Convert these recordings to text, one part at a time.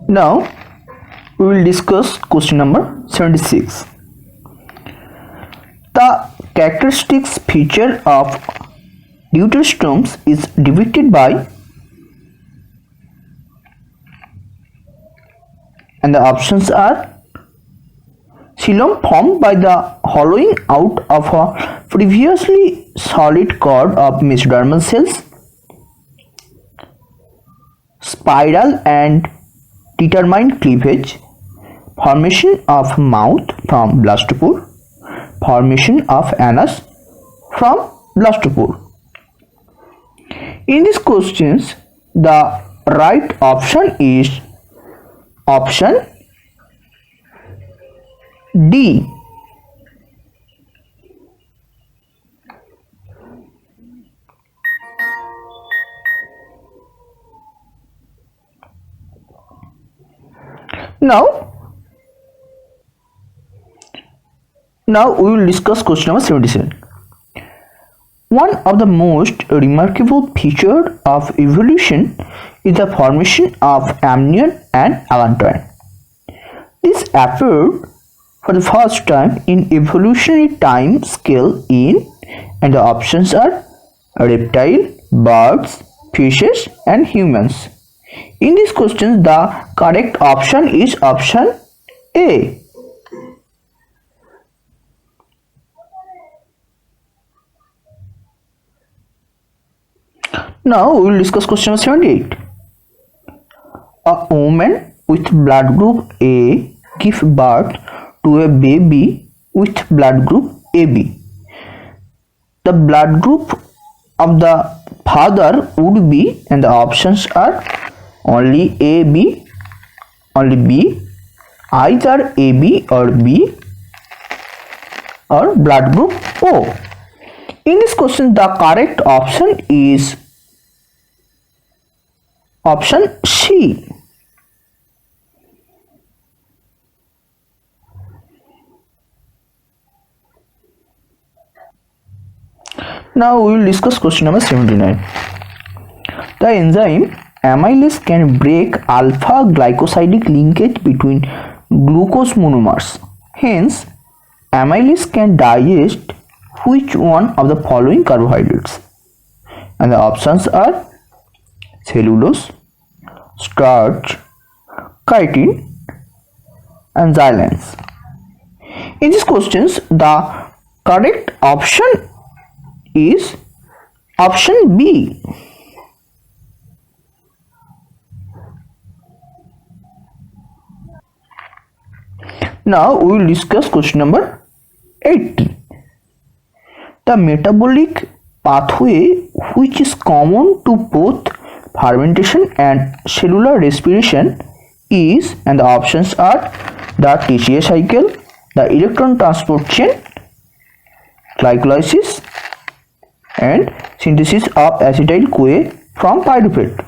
Now we will discuss question number 76. The characteristics feature of deuterostomes is depicted by, and the options are xylem formed by the hollowing out of a previously solid cord of mesodermal cells, spiral and determined cleavage, formation of mouth from blastopore, formation of anus from blastopore. In these questions, the right option is option D. Now we will discuss question number 77. One of the most remarkable features of evolution is the formation of amnion and allantoin. This appeared for the first time in evolutionary time scale in, and the options are reptile, birds, fishes and humans. In this question, the correct option is option A. Now we will discuss question number 78. A woman with blood group A gives birth to a baby with blood group AB. The blood group of the father would be, and the options are only AB, only B, either AB or B, or blood group O. In this question, the correct option is option C. Now we will discuss question number 79. The enzyme amylase can break alpha glycosidic linkage between glucose monomers. Hence, amylase can digest which one of the following carbohydrates? And the options are cellulose, starch, chitin and xylans. In these questions, the correct option is option B. Now we will discuss question number 80. The metabolic pathway which is common to both fermentation and cellular respiration is, and the options are the TCA cycle, the electron transport chain, glycolysis and synthesis of acetyl-CoA from pyruvate.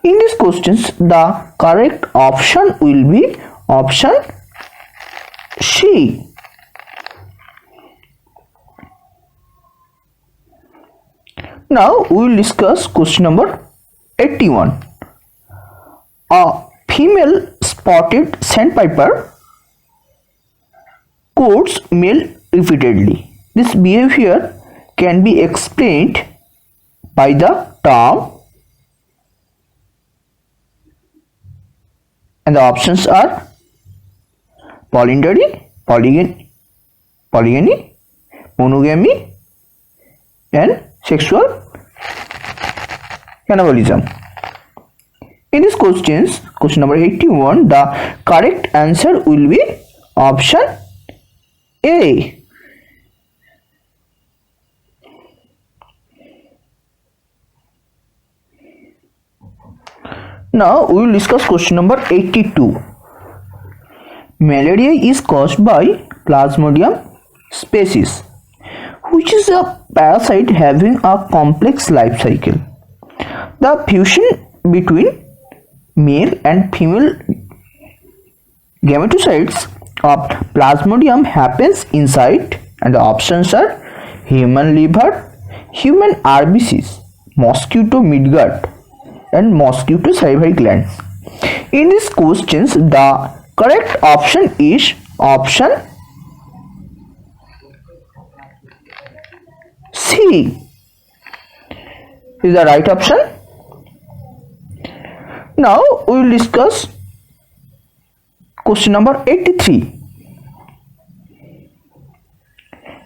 In these questions, the correct option will be option C. Now we will discuss question number 81. A female spotted sandpiper courts male repeatedly. This behavior can be explained by the term, and the options are polyandry, polygyny, monogamy and sexual cannibalism. In these questions, question number 81, the correct answer will be option A. Now we will discuss question number 82. Malaria is caused by Plasmodium species, which is a parasite having a complex life cycle. The fusion between male and female gametocytes of Plasmodium happens inside, and the options are human liver, human RBCs, mosquito midgut and mosquito salivary glands. In these questions, the correct option is option C is the right option. Now we will discuss question number 83.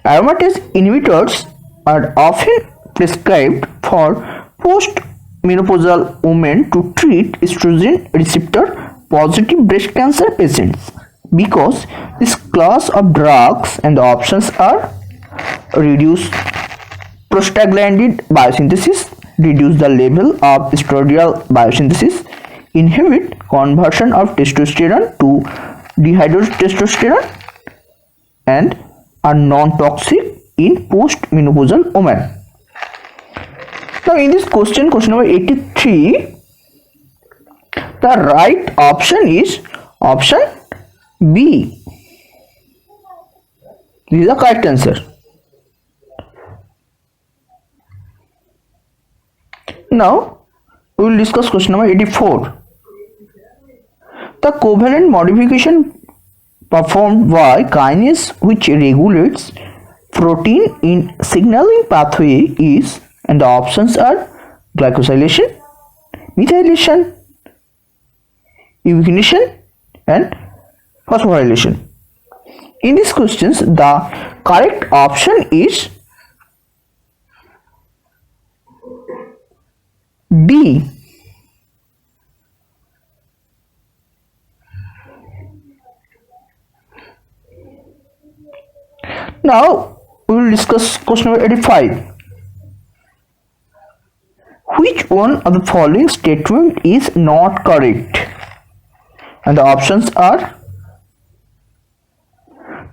Aromatase inhibitors are often prescribed for post-menopausal women to treat estrogen receptor positive breast cancer patients because this class of drugs and the options are reduce prostaglandin biosynthesis, reduce the level of estradiol biosynthesis, inhibit conversion of testosterone to dihydrotestosterone, and are non-toxic in post-menopausal women. Now in this question number 83, the right option is option B. This is the correct answer. Now we will discuss question number 84. The covalent modification performed by kinase which regulates protein in signaling pathway is, and the options are glycosylation, methylation, ubiquitination, and phosphorylation. In these questions, the correct option is B. Now we will discuss question number 85. Which one of the following statement is not correct? And the options are: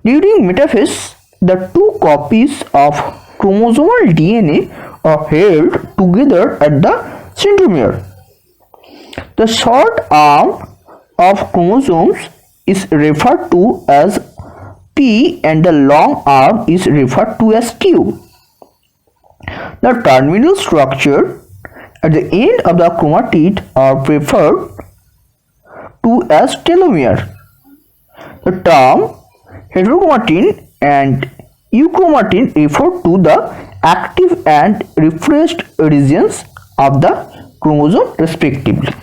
during metaphase, the two copies of chromosomal DNA are held together at the centromere. The short arm of chromosomes is referred to as P and the long arm is referred to as Q. The terminal structure at the end of the chromatid are referred to as telomere. The term heterochromatin and euchromatin refer to the active and repressed regions of the chromosome respectively.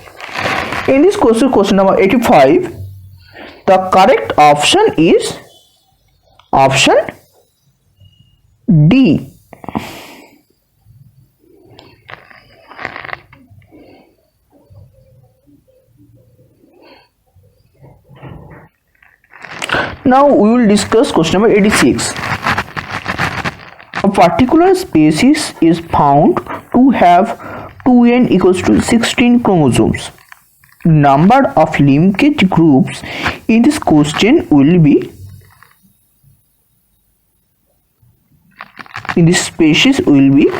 In this question number 85, the correct option is option D. Now we will discuss question number 86. A particular species is found to have 2n equals to 16 chromosomes. Number of linkage groups in this question will be, in this species will be,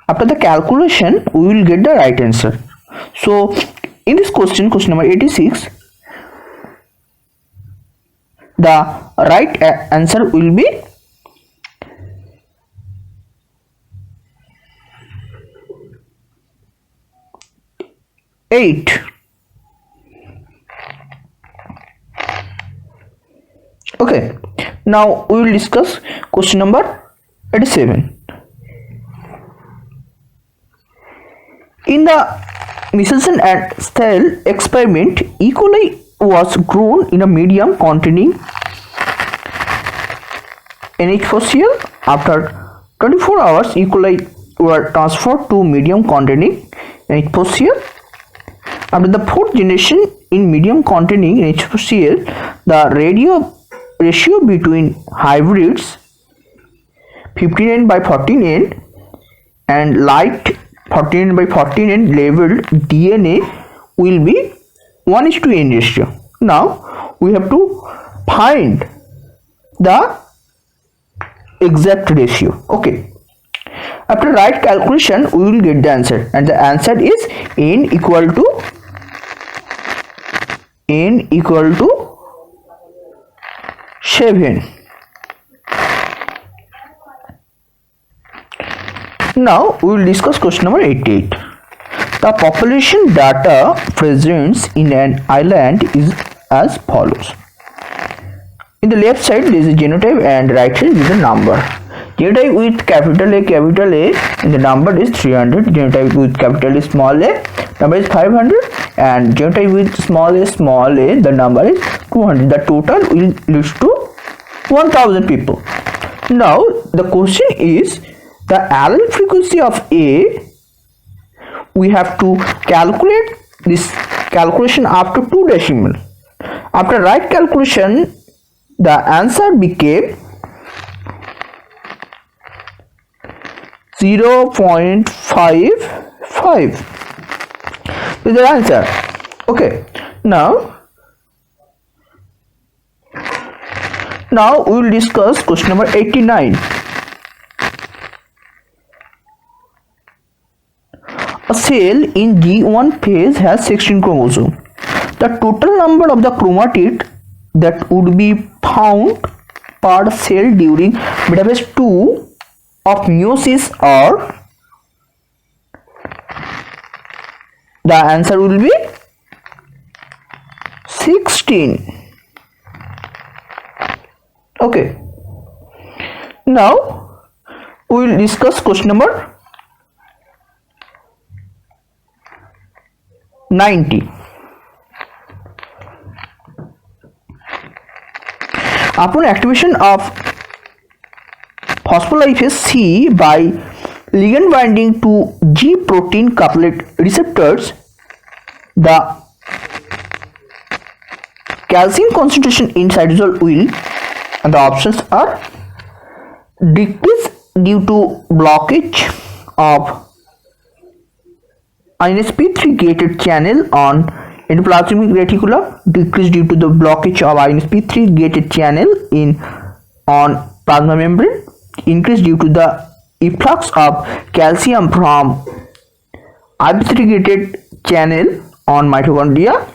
after the calculation we will get the right answer. So in this question number 86, the right answer will be eight. Okay, now we will discuss question number 87. In the Michelson and Stahl experiment, E. coli was grown in a medium containing NH4Cl. After 24 hours, E. coli were transferred to medium containing NH4Cl. After the fourth generation in medium containing NH4Cl, the ratio between hybrids 59/14N and light 14/14N labeled DNA will be 1:n ratio. Now we have to find the exact ratio. Okay, after right calculation we will get the answer, and the answer is n equal to 7. Now we will discuss question number 88. The population data present in an island is as follows. In the left side there is a genotype and right side is a number. Genotype with capital A and the number is 300. Genotype with capital A small a, number is 500, and genotype with small a, the number is 200. The total will reach to 1000 people. Now the question is the allele frequency of A. We have to calculate this calculation after 2 decimal. After right calculation, the answer became 0.55. This is the answer. Okay. Now we will discuss question number 89. A cell in G1 phase has 16 chromosomes. The total number of the chromatid that would be found per cell during metaphase 2 of meiosis are, the answer will be 16. Okay. Now we will discuss question number 90. Upon activation of phospholipase C by ligand binding to G protein couplet receptors, the calcium concentration in cytosol will, and the options are, decrease due to blockage of INSP3 gated channel on endoplasmic reticulum, decrease due to the blockage of INSP3 gated channel on plasma membrane, increase due to the efflux of calcium from IP3 gated channel on mitochondria,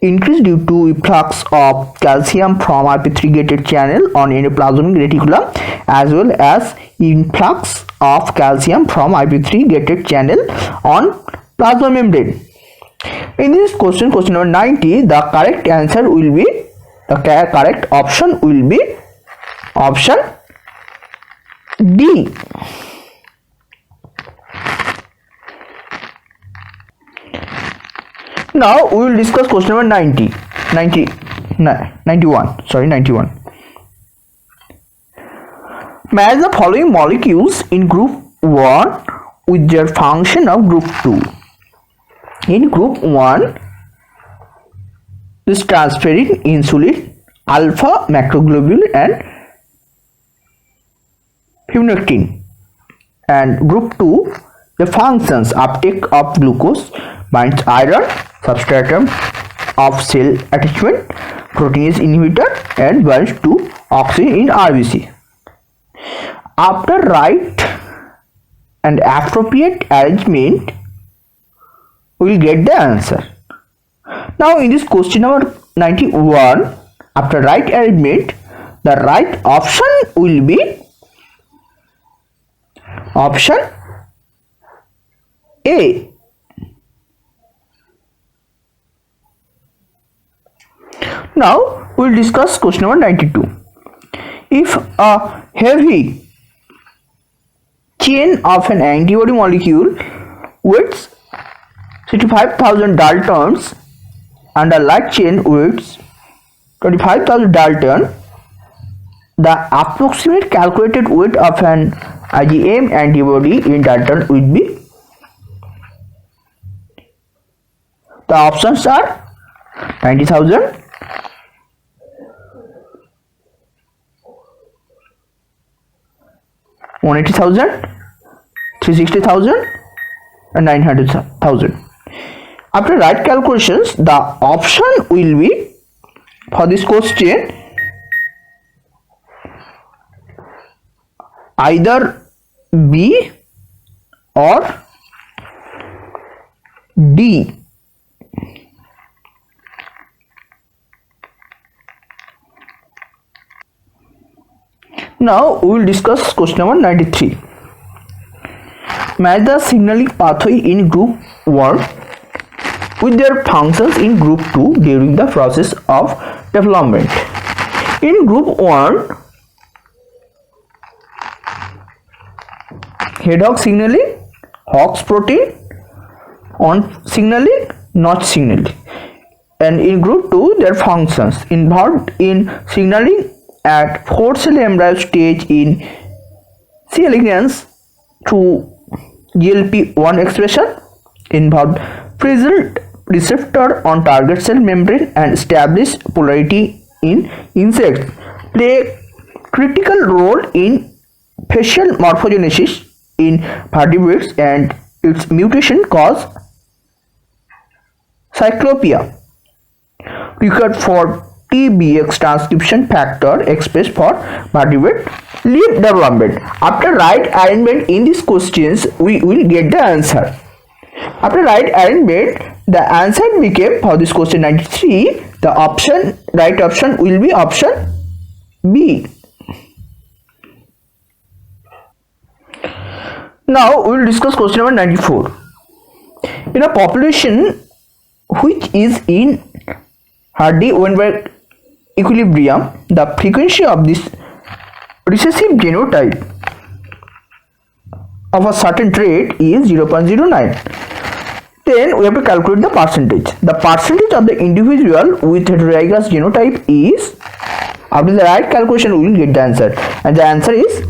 increase due to efflux of calcium from IP3 gated channel on endoplasmic reticulum, as well as influx of calcium from IP3 gated channel on plasma membrane. In this question number 90, the correct answer will be, the correct option will be option D. Now we will discuss question number 91. Match the following molecules in group 1 with their function of group 2. In group 1, this transferrin, insulin, alpha macroglobulin and phenylalanine. And group 2, the functions: uptake of glucose, binds iron, substratum of cell attachment, protease inhibitor, and binds to oxygen in RBC. After right and appropriate arrangement, we will get the answer. Now in this question number 91, after right arrangement, the right option will be option A. Now we will discuss question number 92. If a heavy chain of an antibody molecule weighs 65,000 daltons and a light chain weighs 25,000 daltons, the approximate calculated weight of an IgM antibody in dalton would be, the options are 90,000, 180,000, 360,000 and 900,000. After right calculations, the option will be, for this question, either B or D. Now we will discuss question number 93. Match the signaling pathway in group 1 with their functions in group 2 during the process of development. In group 1, hedgehog signaling, Hox protein, on signaling, notch signaling. And in group 2, their functions involved in signaling at 4-cell embryo stage in C. elegans through GLP-1 expression, involved present receptor on target cell membrane and established polarity in insects, play critical role in facial morphogenesis in vertebrates, and its mutation cause cyclopia, required for TBX transcription factor expressed for vertebrate leaf development. After right arrangement in these questions, we will get the answer. After right arrangement, the answer became for this question 93. The right option will be option B. Now we will discuss question number 94. In a population which is in Hardy-Weinberg equilibrium, the frequency of this recessive genotype of a certain trait is 0.09. Then we have to calculate the percentage. The percentage of the individual with heterozygous genotype is, after the right calculation we will get the answer, and the answer is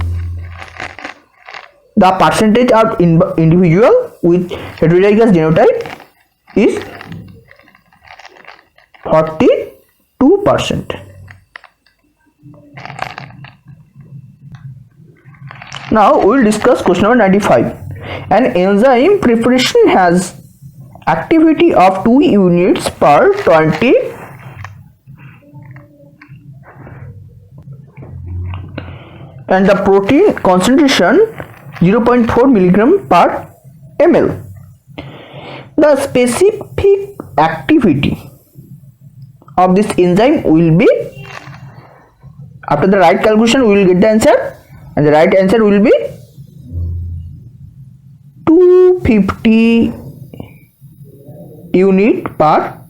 the percentage of individual with heterozygous genotype is 42%. Now we will discuss question number 95. An enzyme preparation has activity of 2 units per 20 and the protein concentration 0.4 milligram per ml. The specific activity of this enzyme will be, after the right calculation we will get the answer, and the right answer will be 250 unit per